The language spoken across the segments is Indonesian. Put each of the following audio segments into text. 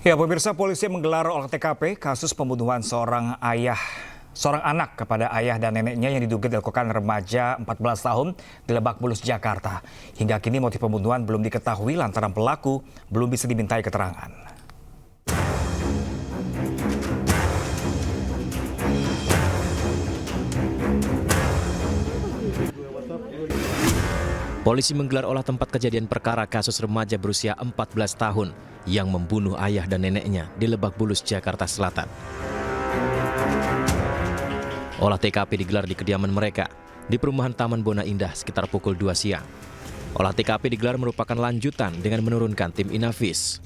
Ya, pemirsa, polisi menggelar olah TKP kasus pembunuhan seorang anak kepada ayah dan neneknya yang diduga dilakukan remaja 14 tahun di Lebak Bulus, Jakarta. Hingga kini motif pembunuhan belum diketahui lantaran pelaku belum bisa dimintai keterangan. Polisi menggelar olah tempat kejadian perkara kasus remaja berusia 14 tahun yang membunuh ayah dan neneknya di Lebak Bulus, Jakarta Selatan. Olah TKP digelar di kediaman mereka di perumahan Taman Bona Indah sekitar pukul 2 siang. Olah TKP digelar merupakan lanjutan dengan menurunkan tim Inafis.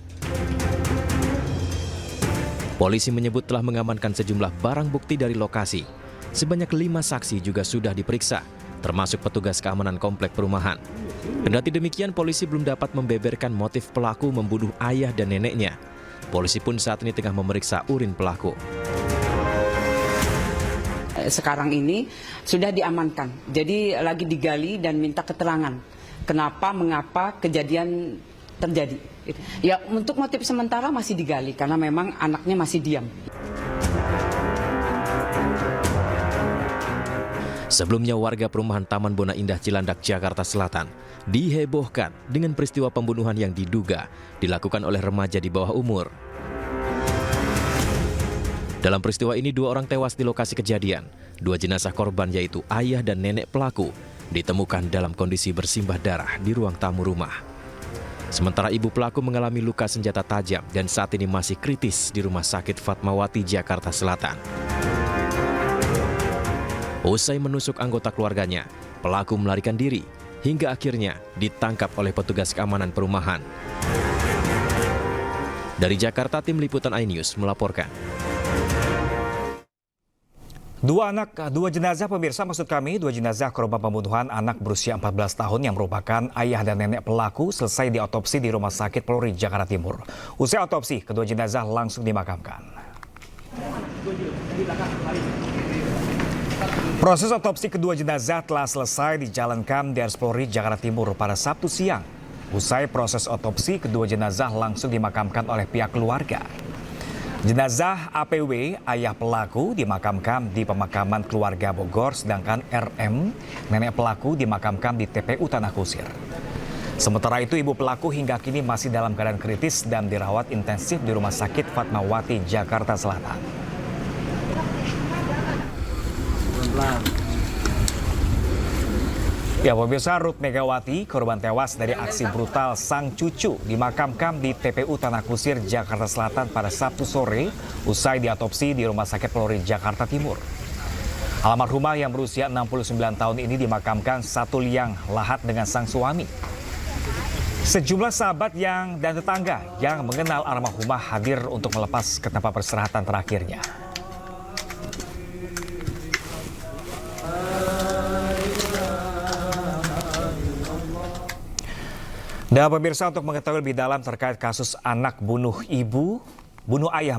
Polisi menyebut telah mengamankan sejumlah barang bukti dari lokasi. Sebanyak 5 saksi juga sudah diperiksa, termasuk petugas keamanan komplek perumahan. Kendati demikian, polisi belum dapat membeberkan motif pelaku membunuh ayah dan neneknya. Polisi pun saat ini tengah memeriksa urin pelaku. Sekarang ini sudah diamankan, jadi lagi digali dan minta keterangan mengapa kejadian terjadi. Ya, untuk motif sementara masih digali karena memang anaknya masih diam. Sebelumnya warga perumahan Taman Bona Indah Cilandak, Jakarta Selatan dihebohkan dengan peristiwa pembunuhan yang diduga dilakukan oleh remaja di bawah umur. Dalam peristiwa ini 2 orang tewas di lokasi kejadian. 2 jenazah korban yaitu ayah dan nenek pelaku ditemukan dalam kondisi bersimbah darah di ruang tamu rumah. Sementara ibu pelaku mengalami luka senjata tajam dan saat ini masih kritis di Rumah Sakit Fatmawati, Jakarta Selatan. Usai menusuk anggota keluarganya, pelaku melarikan diri hingga akhirnya ditangkap oleh petugas keamanan perumahan. Dari Jakarta, tim liputan iNews melaporkan. Dua jenazah korban pembunuhan anak berusia 14 tahun yang merupakan ayah dan nenek pelaku selesai diotopsi di Rumah Sakit Polri, Jakarta Timur. Usai otopsi, kedua jenazah langsung dimakamkan. Proses otopsi kedua jenazah telah selesai dijalankan di RS Polri, Jakarta Timur pada Sabtu siang. Usai proses otopsi, kedua jenazah langsung dimakamkan oleh pihak keluarga. Jenazah APW, ayah pelaku, dimakamkan di pemakaman keluarga Bogor, sedangkan RM, nenek pelaku, dimakamkan di TPU Tanah Kusir. Sementara itu, ibu pelaku hingga kini masih dalam keadaan kritis dan dirawat intensif di Rumah Sakit Fatmawati, Jakarta Selatan. Ya, pemirsa, Ruth Megawati, korban tewas dari aksi brutal sang cucu, dimakamkan di TPU Tanah Kusir, Jakarta Selatan pada Sabtu sore usai diotopsi di Rumah Sakit Polri, Jakarta Timur. Almarhumah yang berusia 69 tahun ini dimakamkan satu liang lahat dengan sang suami. Sejumlah sahabat dan tetangga yang mengenal almarhumah hadir untuk melepas ke tempat peristirahatan terakhirnya. Dan pemirsa, untuk mengetahui lebih dalam terkait kasus anak bunuh ayah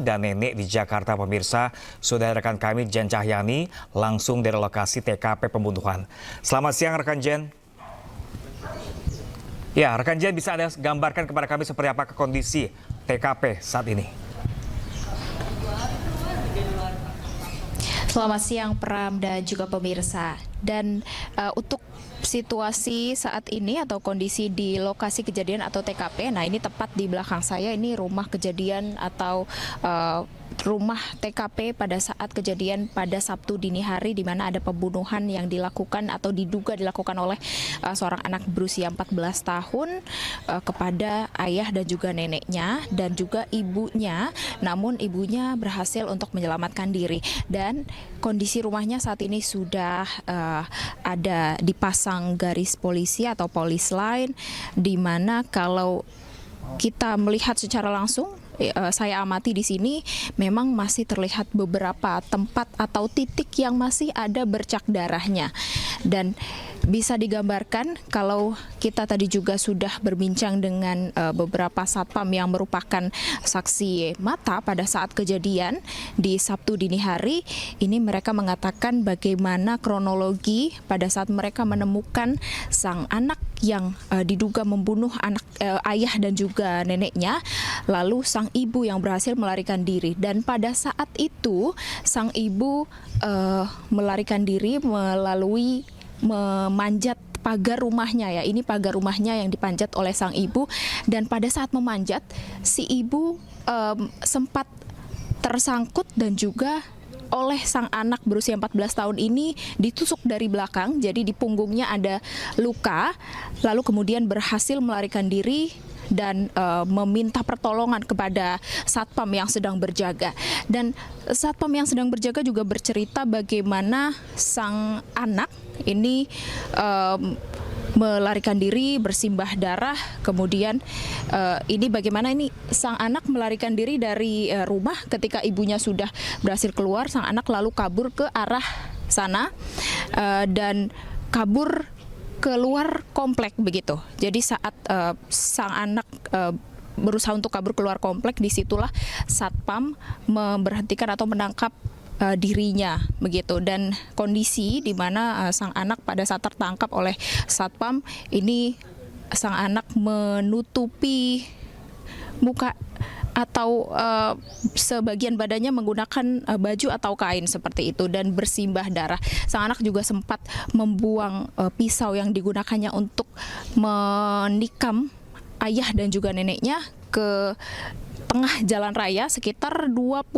dan nenek di Jakarta, pemirsa, sudah rekan kami Jen Cahyani langsung dari lokasi TKP pembunuhan. Selamat siang rekan Jen. Ya, rekan Jen, bisa Anda gambarkan kepada kami seperti apa kondisi TKP saat ini? Selamat siang Pram dan juga pemirsa. Dan untuk situasi saat ini atau kondisi di lokasi kejadian atau TKP, nah ini tepat di belakang saya, ini rumah kejadian atau rumah TKP pada saat kejadian pada Sabtu dini hari, di mana ada pembunuhan yang dilakukan atau diduga dilakukan oleh seorang anak berusia 14 tahun kepada ayah dan juga neneknya dan juga ibunya. Namun ibunya berhasil untuk menyelamatkan diri dan kondisi rumahnya saat ini sudah ada dipasang garis polisi atau polis line, di mana kalau kita melihat secara langsung, saya amati di sini memang masih terlihat beberapa tempat atau titik yang masih ada bercak darahnya. Dan bisa digambarkan kalau kita tadi juga sudah berbincang dengan beberapa satpam yang merupakan saksi mata pada saat kejadian di Sabtu dini hari, ini mereka mengatakan bagaimana kronologi pada saat mereka menemukan sang anak yang diduga membunuh ayah dan juga neneknya, lalu sang ibu yang berhasil melarikan diri. Dan pada saat itu sang ibu melarikan diri melalui memanjat pagar rumahnya ya. Ini pagar rumahnya yang dipanjat oleh sang ibu, dan pada saat memanjat si ibu sempat tersangkut dan juga oleh sang anak berusia 14 tahun ini ditusuk dari belakang, jadi di punggungnya ada luka, lalu kemudian berhasil melarikan diri dan meminta pertolongan kepada satpam yang sedang berjaga. Dan satpam yang sedang berjaga juga bercerita bagaimana sang anak ini melarikan diri bersimbah darah. Kemudian ini bagaimana ini sang anak melarikan diri dari rumah ketika ibunya sudah berhasil keluar. Sang anak lalu kabur ke arah sana dan kabur keluar komplek begitu. Jadi saat sang anak berusaha untuk kabur keluar komplek, disitulah satpam memberhentikan atau menangkap dirinya begitu. Dan kondisi di mana sang anak pada saat tertangkap oleh satpam ini, sang anak menutupi muka atau sebagian badannya menggunakan baju atau kain seperti itu dan bersimbah darah. Sang anak juga sempat membuang pisau yang digunakannya untuk menikam ayah dan juga neneknya ke tengah jalan raya sekitar 25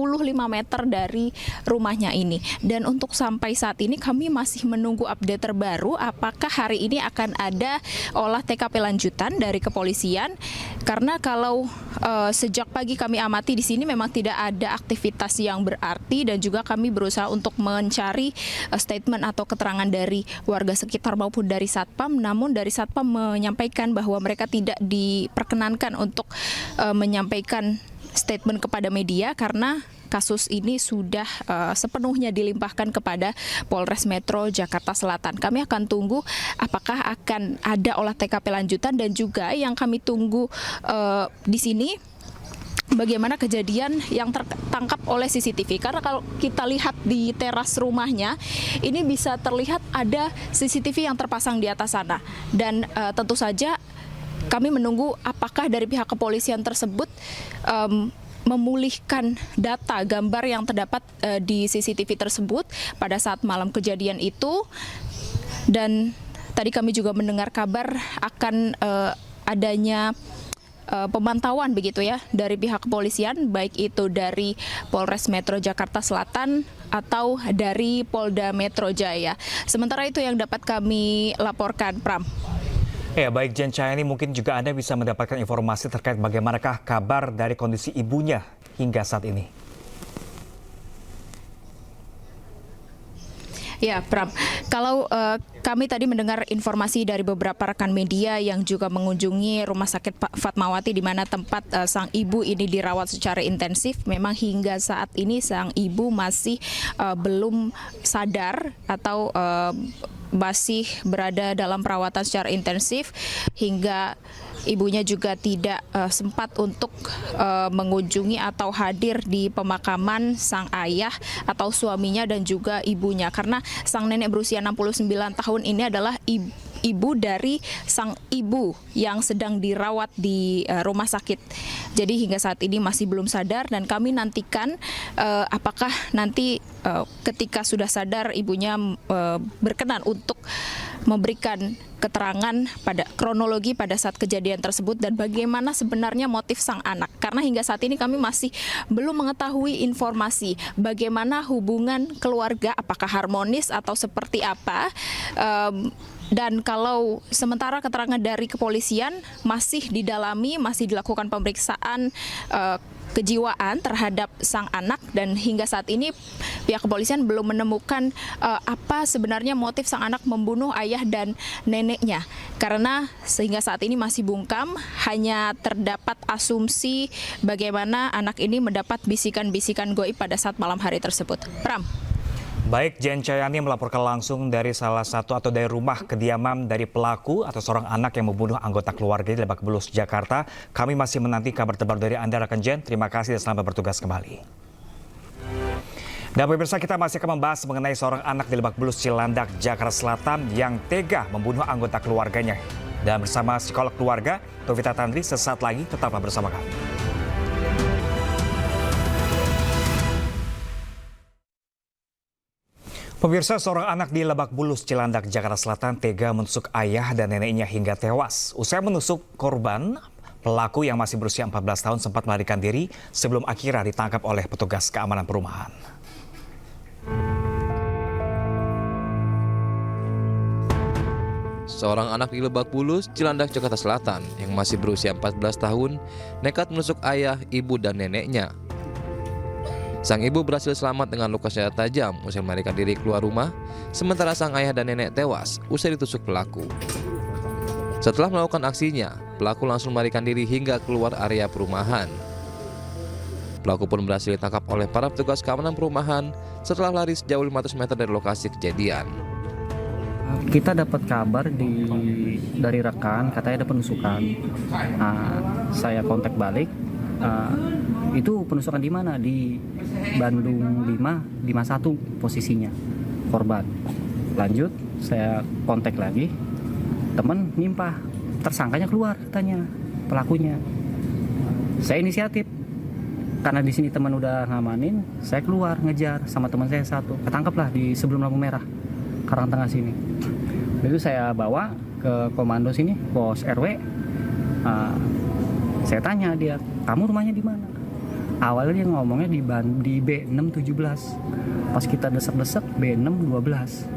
meter dari rumahnya ini. Dan untuk sampai saat ini kami masih menunggu update terbaru apakah hari ini akan ada olah TKP lanjutan dari kepolisian, karena kalau sejak pagi kami amati di sini memang tidak ada aktivitas yang berarti, dan juga kami berusaha untuk mencari statement atau keterangan dari warga sekitar maupun dari satpam, namun dari satpam menyampaikan bahwa mereka tidak diperkenankan untuk menyampaikan statement kepada media karena kasus ini sudah sepenuhnya dilimpahkan kepada Polres Metro Jakarta Selatan. Kami akan tunggu apakah akan ada olah TKP lanjutan, dan juga yang kami tunggu di sini bagaimana kejadian yang tertangkap oleh CCTV. Karena kalau kita lihat di teras rumahnya, ini bisa terlihat ada CCTV yang terpasang di atas sana. Dan tentu saja kami menunggu apakah dari pihak kepolisian tersebut memulihkan data gambar yang terdapat di CCTV tersebut pada saat malam kejadian itu. Dan tadi kami juga mendengar kabar akan adanya pemantauan begitu ya dari pihak kepolisian, baik itu dari Polres Metro Jakarta Selatan atau dari Polda Metro Jaya. Sementara itu yang dapat kami laporkan, Pram. Ya, baik Jen Chayani, mungkin juga Anda bisa mendapatkan informasi terkait bagaimanakah kabar dari kondisi ibunya hingga saat ini. Ya, Pram. Kalau kami tadi mendengar informasi dari beberapa rekan media yang juga mengunjungi Rumah Sakit Fatmawati di mana tempat sang ibu ini dirawat secara intensif, memang hingga saat ini sang ibu masih belum sadar atau masih berada dalam perawatan secara intensif, hingga ibunya juga tidak sempat untuk mengunjungi atau hadir di pemakaman sang ayah atau suaminya dan juga ibunya, karena sang nenek berusia 69 tahun ini adalah ibu dari sang ibu yang sedang dirawat di rumah sakit. Jadi hingga saat ini masih belum sadar, dan kami nantikan apakah nanti ketika sudah sadar ibunya berkenan untuk memberikan keterangan pada kronologi pada saat kejadian tersebut dan bagaimana sebenarnya motif sang anak. Karena hingga saat ini kami masih belum mengetahui informasi bagaimana hubungan keluarga, apakah harmonis atau seperti apa. Dan kalau sementara keterangan dari kepolisian masih didalami, masih dilakukan pemeriksaan kejiwaan terhadap sang anak, dan hingga saat ini pihak kepolisian belum menemukan apa sebenarnya motif sang anak membunuh ayah dan neneknya, karena sehingga saat ini masih bungkam, hanya terdapat asumsi bagaimana anak ini mendapat bisikan-bisikan goib pada saat malam hari tersebut. Pram. Baik, Jen Chayani melaporkan langsung dari salah satu atau dari rumah kediaman dari pelaku atau seorang anak yang membunuh anggota keluarga di Lebak Bulus, Jakarta. Kami masih menanti kabar terbaru dari Anda, rekan Jen. Terima kasih dan selamat bertugas kembali. Dan pemirsa, kita masih akan membahas mengenai seorang anak di Lebak Bulus, Cilandak, Jakarta Selatan yang tega membunuh anggota keluarganya Dan bersama psikolog keluarga, Novita Tandri, sesaat lagi tetaplah bersama kami. Pemirsa, seorang anak di Lebak Bulus, Cilandak, Jakarta Selatan tega menusuk ayah dan neneknya hingga tewas. Usai menusuk korban, pelaku yang masih berusia 14 tahun sempat melarikan diri sebelum akhirnya ditangkap oleh petugas keamanan perumahan. Seorang anak di Lebak Bulus, Cilandak, Jakarta Selatan yang masih berusia 14 tahun nekat menusuk ayah, ibu, dan neneknya. Sang ibu berhasil selamat dengan luka senjata tajam usai melarikan diri keluar rumah, sementara sang ayah dan nenek tewas usai ditusuk pelaku. Setelah melakukan aksinya, pelaku langsung melarikan diri hingga keluar area perumahan. Pelaku pun berhasil ditangkap oleh para petugas keamanan perumahan setelah lari sejauh 500 meter dari lokasi kejadian. Kita dapat kabar dari rekan katanya ada penusukan. Saya kontak balik. Itu penusukan di mana? Di Bandung 5, 51 posisinya korban. Lanjut, saya kontak lagi. Teman nimpah, tersangkanya keluar katanya, pelakunya. Saya inisiatif. Karena di sini teman udah ngamanin, saya keluar ngejar sama teman saya satu. Ketangkaplah di sebelum lampu merah, Karangtengah sini. Itu saya bawa ke komando sini, pos RW. Saya tanya dia, kamu rumahnya di mana? Awalnya dia ngomongnya di B617. Pas kita desek-desek B612.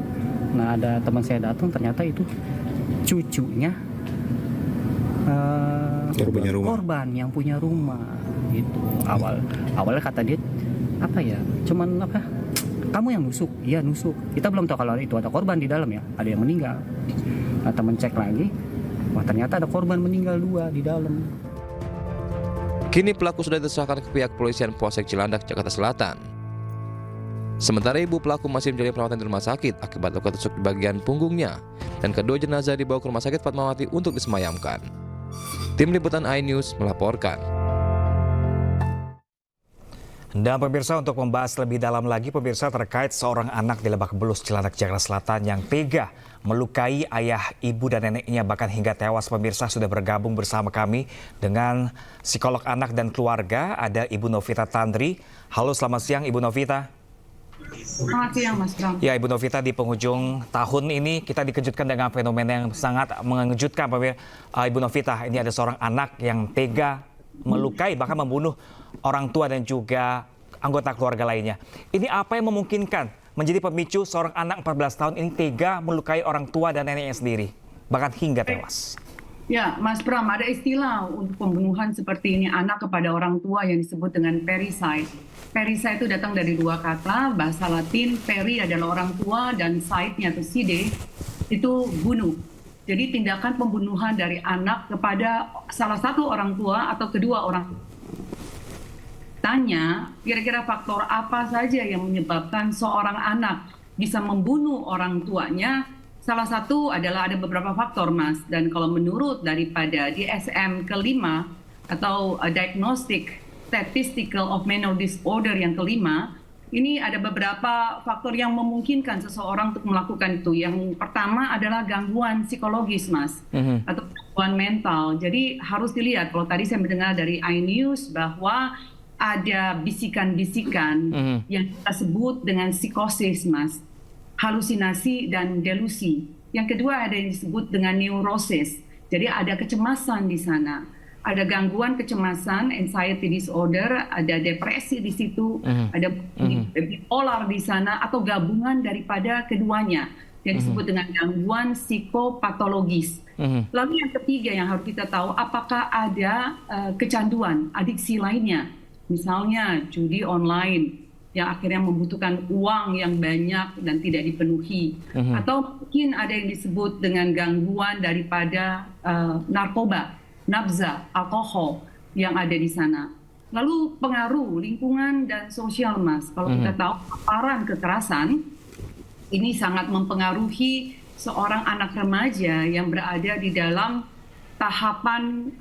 Nah, ada teman saya datang, ternyata itu cucunya korban yang punya rumah. Gitu. Awalnya kata dia kamu yang nusuk? Iya, nusuk. Kita belum tahu kalau itu ada korban di dalam ya, ada yang meninggal. Nah, teman cek lagi, wah ternyata ada korban meninggal 2 di dalam. Kini pelaku sudah diserahkan ke pihak kepolisian Polsek Cilandak, Jakarta Selatan. Sementara ibu pelaku masih menjalani perawatan di rumah sakit akibat luka tusuk di bagian punggungnya, dan kedua jenazah dibawa ke rumah sakit Fatmawati untuk disemayamkan. Tim Liputan iNews melaporkan. Dan pemirsa, untuk membahas lebih dalam lagi pemirsa terkait seorang anak di Lebak Bulus, Cilandak, Jakarta Selatan yang tega melukai ayah, ibu, dan neneknya bahkan hingga tewas, pemirsa sudah bergabung bersama kami dengan psikolog anak dan keluarga, ada Ibu Novita Tandri. Halo, selamat siang Ibu Novita. Selamat siang, Mas Bram. Ya, Ibu Novita, di penghujung tahun ini kita dikejutkan dengan fenomena yang sangat mengejutkan, Ibu Novita. Ini ada seorang anak yang tega melukai bahkan membunuh orang tua dan juga anggota keluarga lainnya. Ini apa yang memungkinkan menjadi pemicu seorang anak 14 tahun ini tega melukai orang tua dan neneknya sendiri, bahkan hingga tewas? Ya, Mas Bram, ada istilah untuk pembunuhan seperti ini, anak kepada orang tua, yang disebut dengan parricide. Parricide itu datang dari 2 kata, bahasa Latin, peri adalah orang tua dan side-nya atau side itu bunuh. Jadi tindakan pembunuhan dari anak kepada salah satu orang tua atau kedua orang. Tanya, kira-kira faktor apa saja yang menyebabkan seorang anak bisa membunuh orang tuanya? Salah satu adalah ada beberapa faktor, Mas. Dan kalau menurut daripada DSM ke-5 atau Diagnostic Statistical of Mental Disorder yang ke-5, ini ada beberapa faktor yang memungkinkan seseorang untuk melakukan itu. Yang pertama adalah gangguan psikologis, Mas, atau gangguan mental. Jadi harus dilihat, kalau tadi saya mendengar dari iNews bahwa ada bisikan-bisikan yang kita sebut dengan psikosis, Mas, halusinasi dan delusi. Yang kedua ada yang disebut dengan neurosis. Jadi ada kecemasan di sana. Ada gangguan kecemasan, anxiety disorder, ada depresi di situ, ada bipolar di sana, atau gabungan daripada keduanya yang disebut dengan gangguan psikopatologis. Lalu yang ketiga yang harus kita tahu, apakah ada kecanduan, adiksi lainnya, misalnya judi online yang akhirnya membutuhkan uang yang banyak dan tidak dipenuhi, atau mungkin ada yang disebut dengan gangguan daripada narkoba, nafza, alkohol yang ada di sana. Lalu pengaruh lingkungan dan sosial, Mas. Kalau kita tahu paparan kekerasan ini sangat mempengaruhi seorang anak remaja yang berada di dalam tahapan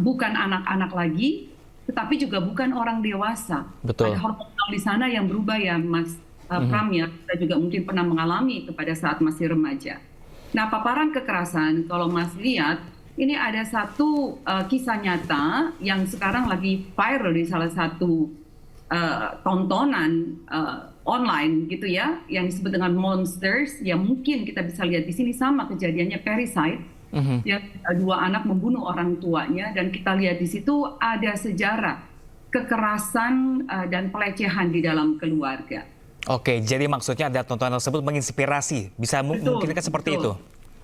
bukan anak-anak lagi, tetapi juga bukan orang dewasa. Betul. Ada hormonal di sana yang berubah ya, Mas Pram, ya. Kita juga mungkin pernah mengalami itu pada saat masih remaja. Nah, paparan kekerasan, kalau Mas lihat, ini ada satu kisah nyata yang sekarang lagi viral di salah satu tontonan online gitu ya, yang disebut dengan Monsters, yang mungkin kita bisa lihat di sini sama kejadiannya Parasite, yang dua anak membunuh orang tuanya, dan kita lihat di situ ada sejarah kekerasan dan pelecehan di dalam keluarga. Oke, jadi maksudnya ada tontonan tersebut menginspirasi, bisa mungkin kan seperti itu?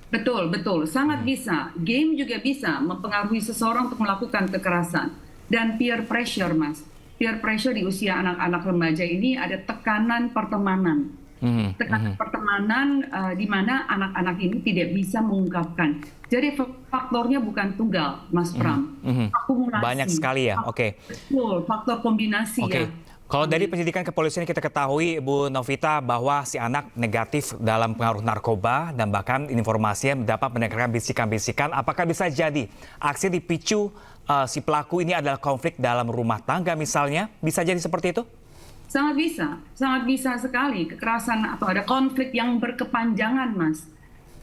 Betul, sangat bisa. Game juga bisa mempengaruhi seseorang untuk melakukan kekerasan. Dan peer pressure, Mas. Peer pressure di usia anak-anak remaja ini ada tekanan pertemanan. Tekanan pertemanan di mana anak-anak ini tidak bisa mengungkapkan. Jadi faktornya bukan tunggal, Mas Pram. Akumulasi. Banyak sekali ya, oke. Betul, faktor kombinasi ya. Kalau dari penyidikan kepolisian kita ketahui, Bu Novita, bahwa si anak negatif dalam pengaruh narkoba dan bahkan informasinya dapat mendengarkan bisikan-bisikan. Apakah bisa jadi aksi dipicu si pelaku ini adalah konflik dalam rumah tangga misalnya? Bisa jadi seperti itu? Sangat bisa sekali. Kekerasan atau ada konflik yang berkepanjangan, Mas.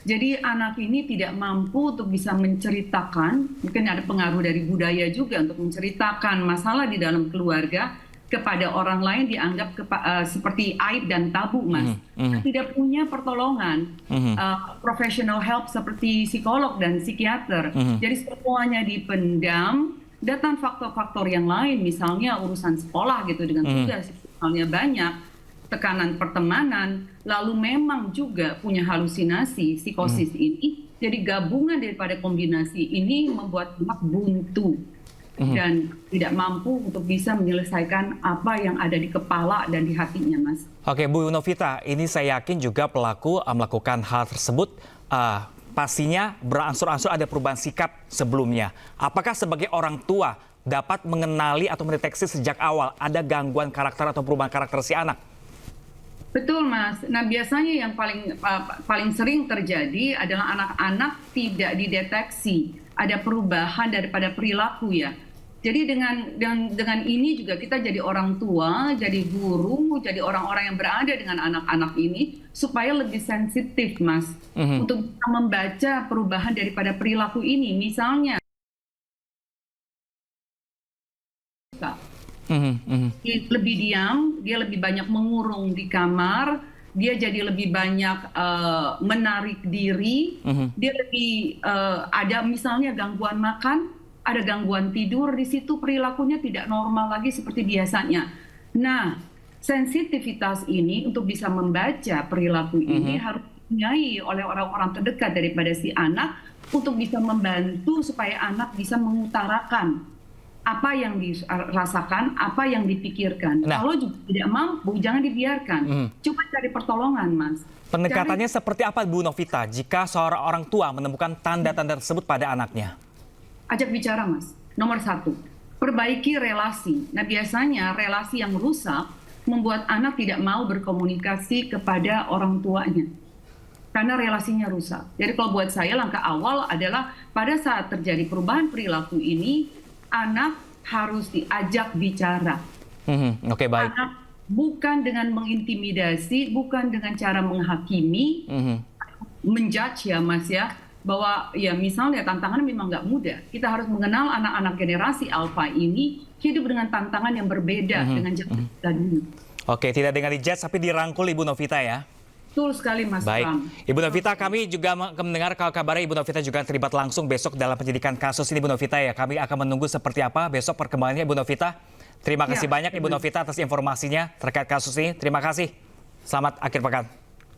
Jadi anak ini tidak mampu untuk bisa menceritakan, mungkin ada pengaruh dari budaya juga untuk menceritakan masalah di dalam keluarga kepada orang lain, dianggap seperti aib dan tabu, Mas. Tidak punya pertolongan, professional help seperti psikolog dan psikiater. Jadi semuanya dipendam, datang faktor-faktor yang lain, misalnya urusan sekolah gitu dengan tugas, misalnya banyak, tekanan pertemanan, lalu memang juga punya halusinasi, psikosis ini. Jadi gabungan daripada kombinasi ini membuat anak buntu dan tidak mampu untuk bisa menyelesaikan apa yang ada di kepala dan di hatinya, Mas. Oke, Bu Novita, ini saya yakin juga pelaku melakukan hal tersebut pastinya berangsur-angsur ada perubahan sikap sebelumnya. Apakah sebagai orang tua dapat mengenali atau mendeteksi sejak awal ada gangguan karakter atau perubahan karakter si anak? Betul, Mas. Nah, biasanya yang paling sering terjadi adalah anak-anak tidak dideteksi ada perubahan daripada perilaku ya. Jadi dengan ini juga kita jadi orang tua, jadi guru, jadi orang-orang yang berada dengan anak-anak ini supaya lebih sensitif, Mas, untuk bisa membaca perubahan daripada perilaku ini. Misalnya lebih diam, dia lebih banyak mengurung di kamar, dia jadi lebih banyak menarik diri, dia lebih ada misalnya gangguan makan, ada gangguan tidur, di situ perilakunya tidak normal lagi seperti biasanya. Nah, sensitivitas ini untuk bisa membaca perilaku ini harus dipunyai oleh orang-orang terdekat daripada si anak untuk bisa membantu supaya anak bisa mengutarakan apa yang dirasakan, apa yang dipikirkan. Kalau juga tidak mampu, jangan dibiarkan. Coba cari pertolongan, Mas. Pendekatannya seperti apa, Bu Novita, jika seorang orang tua menemukan tanda-tanda tersebut pada anaknya? Ajak bicara, Mas. Nomor 1, perbaiki relasi. Nah, biasanya relasi yang rusak membuat anak tidak mau berkomunikasi kepada orang tuanya. Karena relasinya rusak. Jadi kalau buat saya langkah awal adalah pada saat terjadi perubahan perilaku ini, anak harus diajak bicara. Oke, baik. Anak bukan dengan mengintimidasi, bukan dengan cara menghakimi, menjudge ya, Mas ya, bahwa ya misalnya tantangan memang nggak mudah. Kita harus mengenal anak-anak generasi alfa ini hidup dengan tantangan yang berbeda dengan zaman kita dulu. Oke, tidak dengan dijudge tapi dirangkul Ibu Novita ya. Betul sekali, Mas Baik. Pram. Ibu Novita, kami juga mendengar kabarnya Ibu Novita juga terlibat langsung besok dalam penyidikan kasus ini, Bu Novita ya. Kami akan menunggu seperti apa besok perkembangannya, Ibu Novita. Terima kasih banyak Ibu Novita atas informasinya terkait kasus ini. Terima kasih. Selamat akhir pekan.